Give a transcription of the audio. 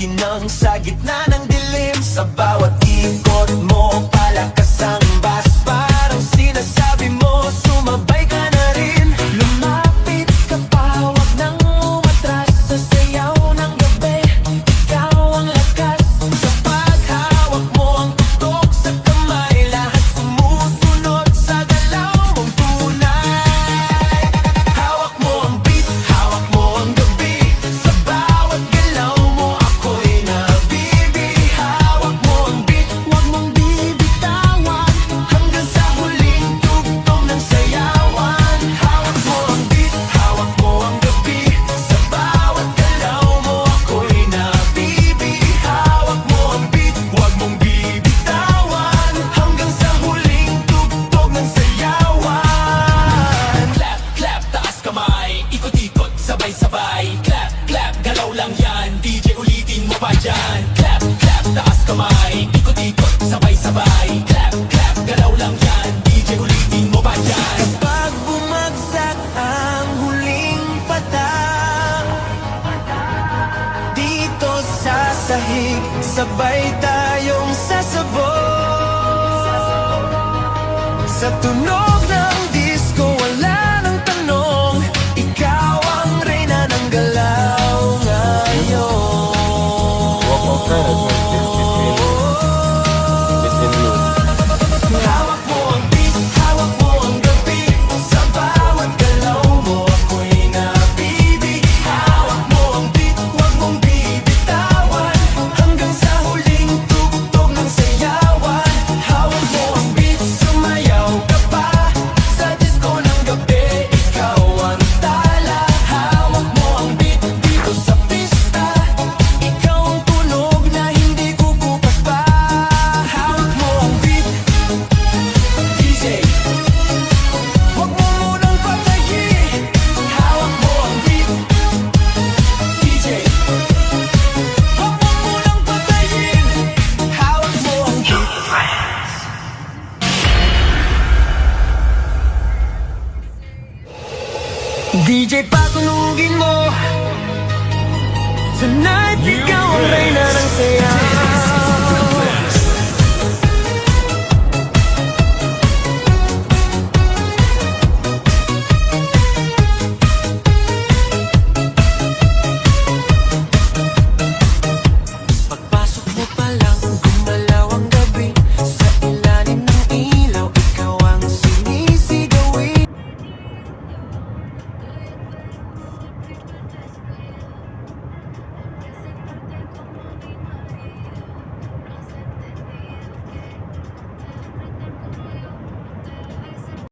maginang sa gitna ng dilim. Sa bawat ikot mo, palakas ang bass. Parang sinasabi mo, sumabay ka na rin. Lumapit ka pa, wag nang umatras. Sa sayaw ng gabi, ikaw ang lakas. Sa paghawak mo ang tutok sa kamay, lahat sumusunod sa galaw mong tunay. Hawak mo ang beat, hawak mo ang gabi. Sa bawat galaw mo ako'y nabibi. Hawak mo ang beat, wag mong bibitawan, hanggang sa huling tugtog ng sayawan. Hawak mo ang beat, hawak mo ang gabi. Sa bawat galaw mo ako'y nabibi. Hawak mo ang beat, wag mong bibitawan, hanggang sa huling tugtog ng sayawan. Clap, clap, taas kamay, ikot-ikot, sabay-sabay. Clap, clap, galaw lang yan, DJ ulitin mo pa dyan. Clap, clap, taas kamay, ikot-ikot, sabay-sabay. Clap, clap, galaw lang yan, DJ ulitin mo pa dyan. Kapag bumagsak ang huling patang, dito sa sahig, sabay tayong sasabog sa tunog